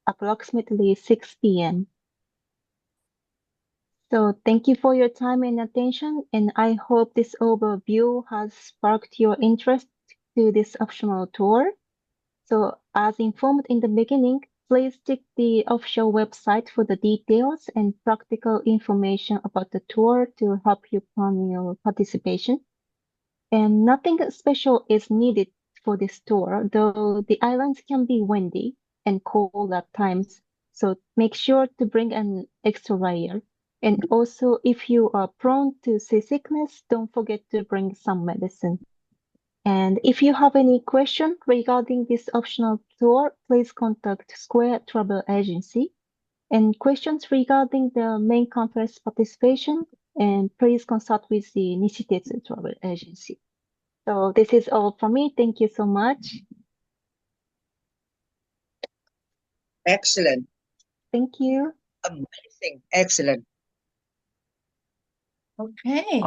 approximately 6 p.m. So thank you for your time and attention, and I hope this overview has sparked your interest to this optional tour. So as informed in the beginning, please check the offshore website for the details and practical information about the tour to help you plan your participation. And nothing special is needed for this tour, though the islands can be windy and cold at times. So make sure to bring an extra layer. And also, if you are prone to seasickness, don't forget to bring some medicine. And if you have any question regarding this optional tour, please contact Square Travel Agency. And questions regarding the main conference participation, and please consult with the Nishitetsu Travel Agency. So this is all from me. Thank you so much. Excellent. Thank you. Amazing. Excellent. Okay.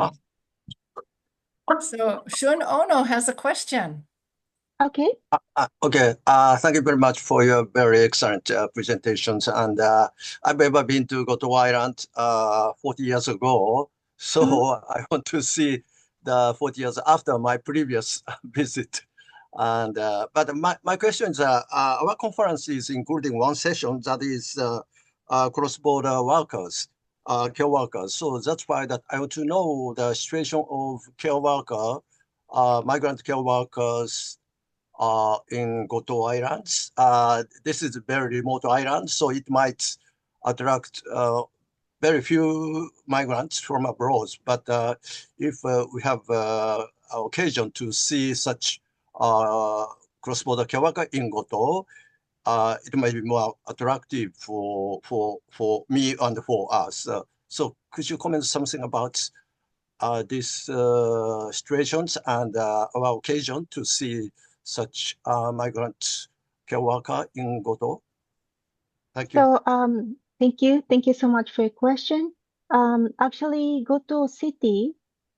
So Shun Ono has a question. Okay. Okay, thank you very much for your very excellent presentations. And I've ever been to Goto Island 40 years ago. So I want to see the 40 years after my previous visit. And but my question is, our conference is including one session that is cross-border workers, care workers. So that's why that I want to know the situation of care worker, migrant care workers in Goto Islands. This is a very remote island, so it might attract very few migrants from abroad. But if we have occasion to see such cross-border care worker in Goto, it might be more attractive for me and for us. So could you comment something about these situations and our occasion to see such migrant care worker in Goto? Thank you. So, thank you so much for your question. Actually, Goto City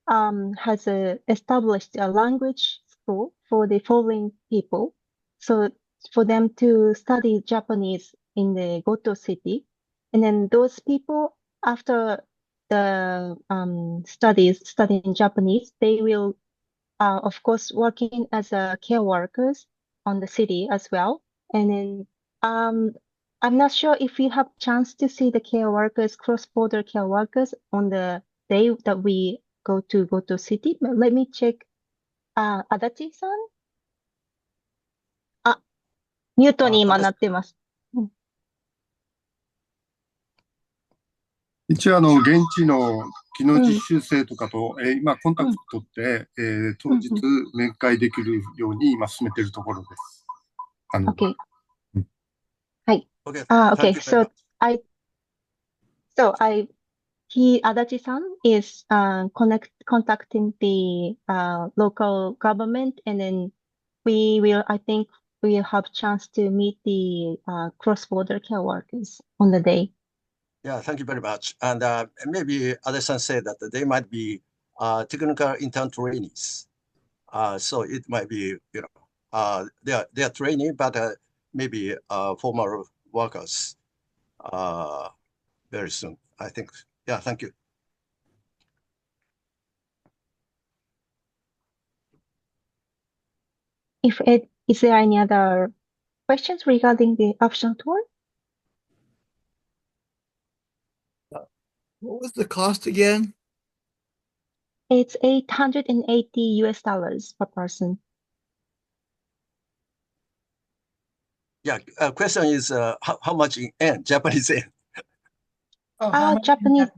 has established a language school for the foreign people. So for them to study Japanese in the Goto City, and then those people after the studying Japanese, they will of course working as a care workers on the city as well. And then um I'm not sure if you have chance to see the care workers, cross-border care workers on the day that we go to city. But let me check. Adachi-san? あ、ミュートに今なってます。一応現地の技能実習生とかと、今コンタクト取って、当日面会できるように今進めているところです。Okay. はい。Okay. Okay. So Adachi-san is contacting the local government, and then I think we will have chance to meet the cross-border care workers on the day. Yeah, thank you very much. And maybe Ade-san said that they might be technical intern trainees. So it might be, they are training, but maybe former workers very soon, I think. Yeah, thank you. Is there any other questions regarding the offshore tour? What was the cost again? It's $880 per person. Yeah, question is how much in yen, Japanese yen? Oh, how much in Japanese.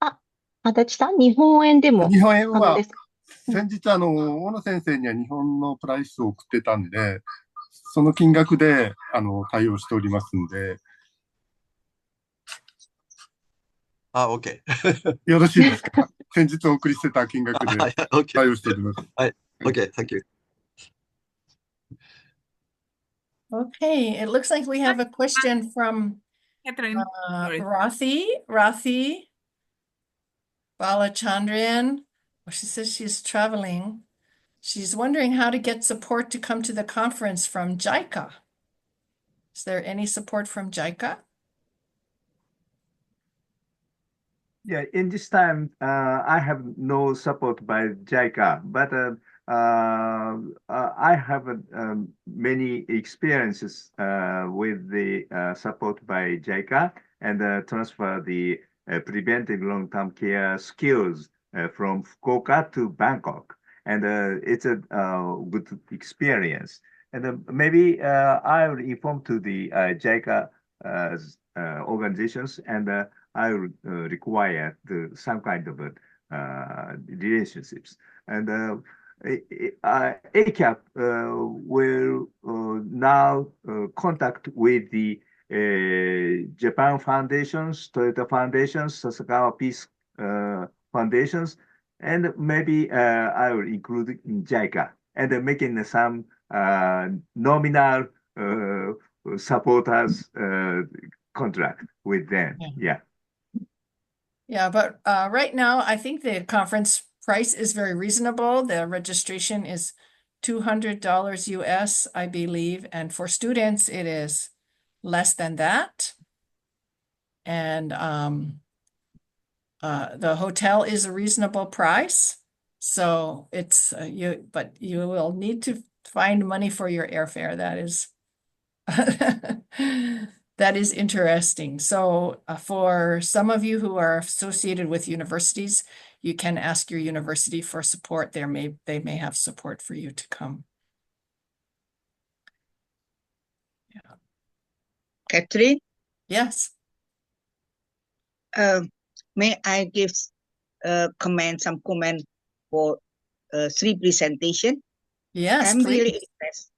Jap- 足立さん、日本円でも日本円はですか？先日大野先生には日本のプライスを送ってたんで、その金額で対応しておりますんで。OK よろしいですか？先日お送りしてた金額で対応しております。はい。OK, thank you. Okay, it looks like we have a question from Catherine, sorry. Rathi Balachandran. Well, she says she's traveling. She's wondering how to get support to come to the conference from JICA. Is there any support from JICA? Yeah, in this time, I have no support by JICA, but I have many experiences with the support by JICA and transfer the preventive long-term care skills from Fukuoka to Bangkok. And it's a good experience. And maybe I will inform to the JICA organizations, and I will require some kind of relationships. And ACAP will now contact with the Japan foundations, Toyota foundations, Sasakawa Peace foundations, and maybe I will include in JICA and making some nominal support us contract with them. Yeah. Yeah, but right now, I think the conference price is very reasonable. The registration is $200 US, I believe, and for students, it is less than that. And the hotel is a reasonable price. So it's but you will need to find money for your airfare. That is that is interesting. So for some of you who are associated with universities, you can ask your university for support. They may have support for you to come. Yeah. Catherine, Yes. may I give some comment for three presentation? Yes, I'm please. really impressed.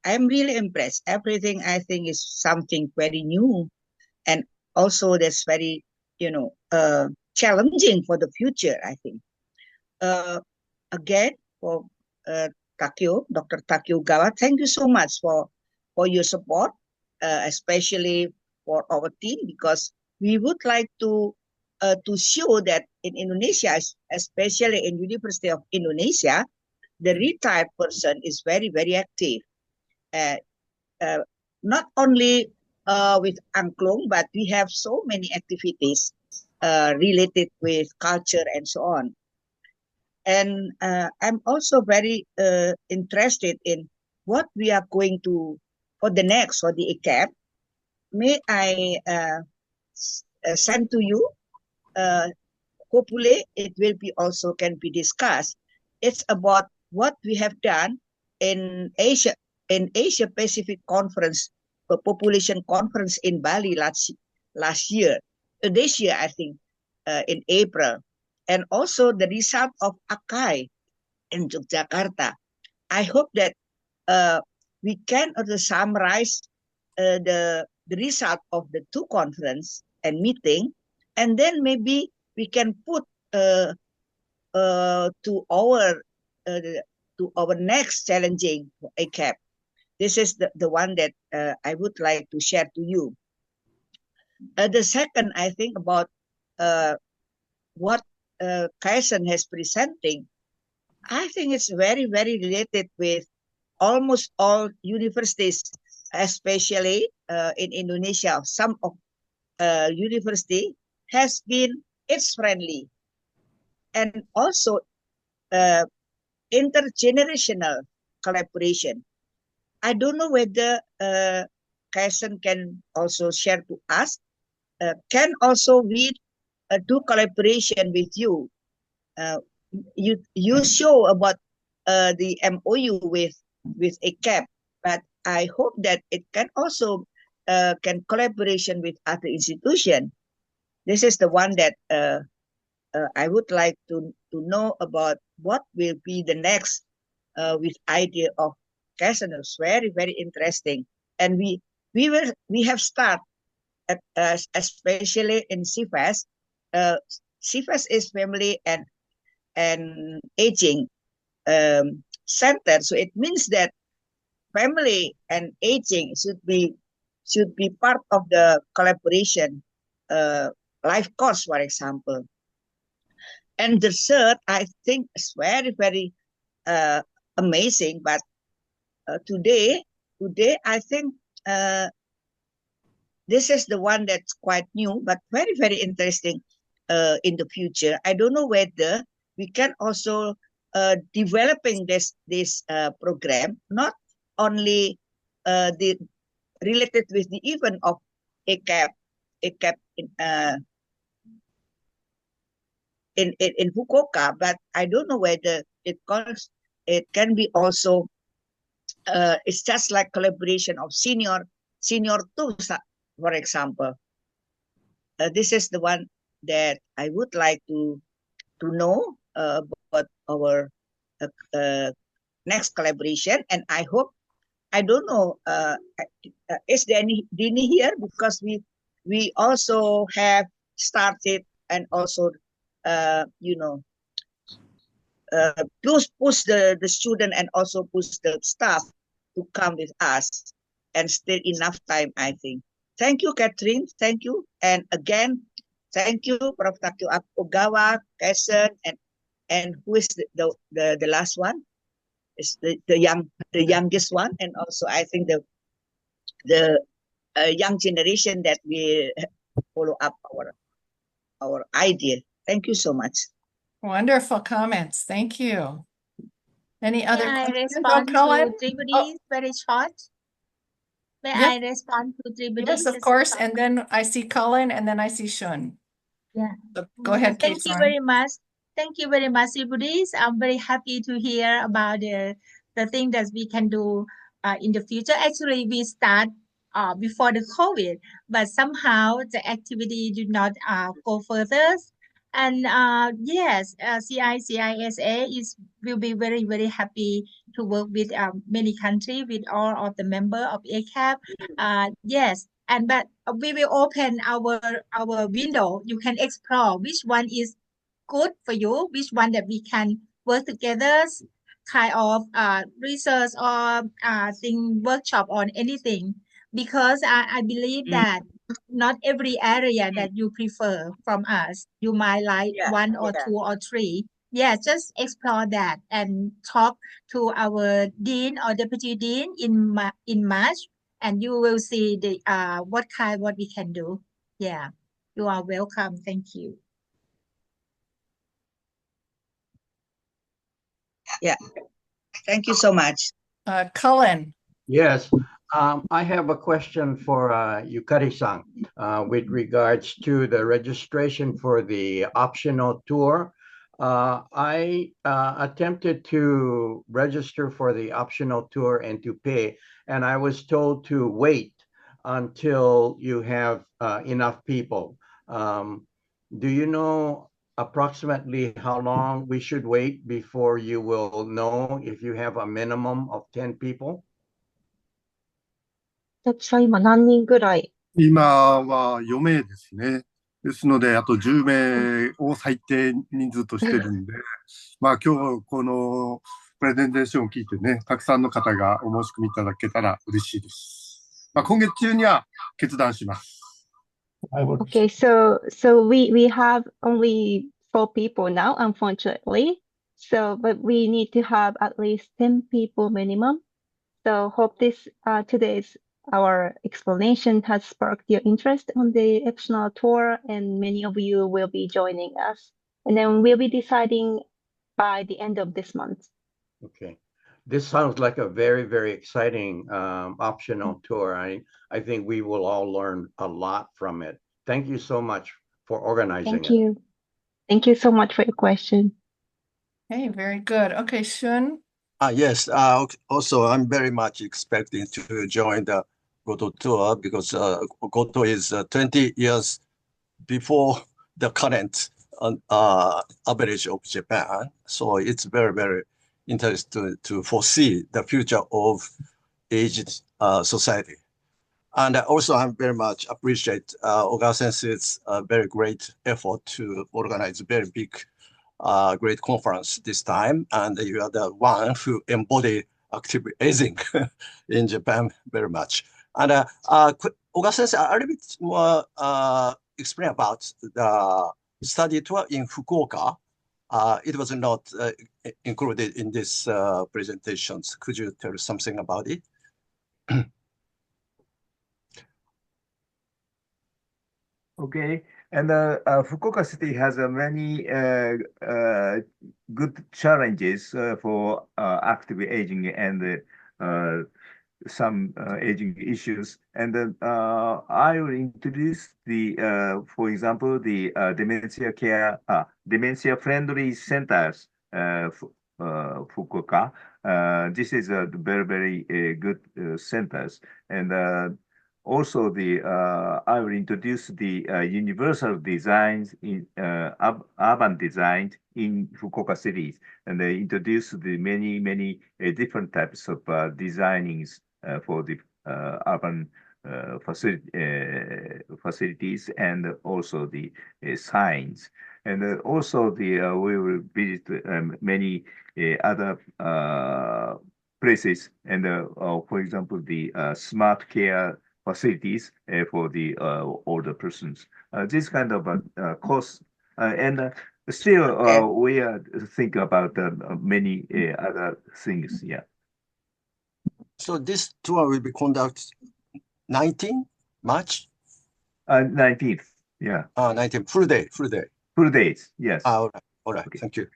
I'm really impressed. Everything I think is something very new, and also that's very, challenging for the future, I think. Again, for Dr. Takeo Gawa, thank you so much for your support, especially for our team, because we would like to show that in Indonesia, especially in University of Indonesia, the retired person is very, very active. Not only with Angklung, but we have so many activities related with culture and so on. And I'm also very interested in what we are going to for the next for the ACAP. May I send to you? Hopefully, it will be also can be discussed. It's about what we have done in Asia Pacific Conference, the population conference in Bali last year. This year, I think, in April, and also the result of ACAI in Yogyakarta. I hope that we can also summarize the result of the two conference and meeting, and then maybe we can put to our next challenging ACAP. This is the one that I would like to share to you. The second, I think about what Kaisen has presenting. I think it's very, very related with almost all universities, especially in Indonesia. Some of university has been it's friendly and also intergenerational collaboration. I don't know whether Kaisen can also share to us. Can also we do collaboration with you? You show about the MOU with ACAP, but I hope that it can also can collaboration with other institutions. This is the one that I would like to know about what will be the next with idea of Casanus. Very, very interesting. And we have started at, especially in CFAS. CFAS is family and aging center. So it means that family and aging should be part of the collaboration life course, for example. And the third, I think, is very, very amazing. But today, I think this is the one that's quite new, but very, very interesting in the future. I don't know whether we can also developing this program, not only the related with the event of ACAP in Fukuoka, but I don't know whether it can be also it's just like collaboration of senior two, for example. This is the one that I would like to know about our next collaboration, and I hope, I don't know, is there any Dini here, because we also have started and also push the student and also push the staff to come with us. and still enough time, I think. Thank you, Catherine. Thank you. And again, thank you, Prof. Takeo Ogawa, Kaisen, and who is the last one? Is the youngest one, and also I think the young generation that will follow up our idea. Thank you so much. Wonderful comments. Thank you. Any May other I questions? Oh, respond Cullen? to Oh, Tribhuti very short? May yes, I respond to Tribhuti yes, of just course. short? And then I see Cullen and then I see Shun. Yeah. So go ahead, Kate. Thank you very much. Thank you very much, Tribhuti. I'm very happy to hear about the thing that we can do in the future. Actually, we start before the COVID, but somehow the activity did not go further. And yes, CICISA will be very, very happy to work with many countries, with all of the member of ACAP. Yes, but we will open our window. You can explore which one is good for you, which one that we can work together, kind of research or thing workshop on anything. Because I believe that not every area that you prefer from us. You might like one or two or three. Yeah, just explore that and talk to our dean or deputy dean in March, and you will see the what we can do. Yeah, you are welcome. Thank you. Yeah, thank you so much. Cullen. Yes, I have a question for Yukari-san with regards to the registration for the optional tour. I attempted to register for the optional tour and to pay, and I was told to wait until you have enough people. Do you know approximately how long we should wait before you will know if you have a minimum of 10 people? 私は今何人ぐらい？今は4名ですね。ですので、あと10名を最低人数としてるんで、まあ今日このプレゼンテーションを聞いてね、たくさんの方がお申し込みいただけたら嬉しいです。まあ今月中には決断します。Okay, so we have only 4 people now, unfortunately. So, but we need to have at least 10 people minimum. So hope this today's our explanation has sparked your interest on the optional tour, and many of you will be joining us. And then we'll be deciding by the end of this month. Okay. This sounds like a very, very exciting optional tour. I think we will all learn a lot from it. Thank you so much for organizing Thank it. you. Thank you so much for your question. Hey, very good. Okay, Shun. Yes, also I'm very much expecting to join the Goto tour because Goto is 20 years before the current average of Japan. So it's very, very interesting to foresee the future of aged society. And also I'm very much appreciate Ogawa Sensei's very great effort to organize a very big great conference this time, and you are the one who embody active aging in Japan very much. And Ogawa Sensei, a little bit more explain about the study tour in Fukuoka. It was not included in this presentations. Could you tell something about it? Okay, and Fukuoka City has many good challenges for active aging and some aging issues. And I will introduce for example, the dementia-friendly centers, Fukuoka. This is a very, very good centers. And also, I will introduce the universal designs in urban design in Fukuoka cities, and they introduce the many different types of designings for the urban facilities, and also the signs. And also we will visit many other places, and for example, the smart care facilities for the older persons. This kind of cost, and still we think about many other things. Yeah. So this tour will be conducted 19 March? 19th. Yeah. 19 full day. Full days. Yes. All right. Okay. Thank you.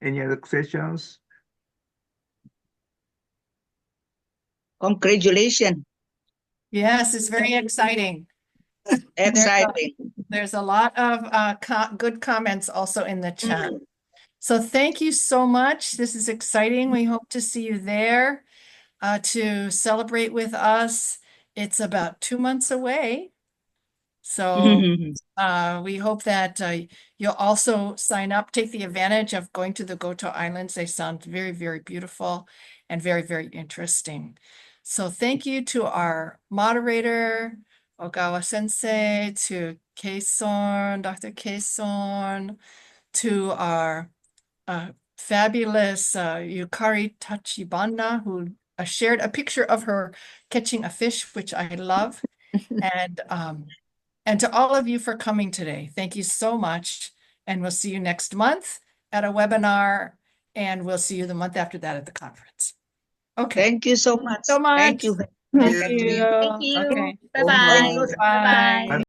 Any other questions? Congratulations. Yes, it's very exciting. Exciting. There's a lot of good comments also in the chat. So thank you so much. This is exciting. We hope to see you there to celebrate with us. It's about 2 months away. So we hope that you'll also sign up, take the advantage of going to the Goto Islands. They sound very, very beautiful and very, very interesting. So thank you to our moderator, Ogawa Sensei, to Kei-son, Dr. Kei-son, to our fabulous Yukari Tachibana, who shared a picture of her catching a fish, which I love. And to all of you for coming today. Thank you so much. And we'll see you next month at a webinar, and we'll see you the month after that at the conference. Okay. Thank you so much. So much. Thank you. Thank you. Thank you. Okay. Bye-bye. Thank you. Bye-bye.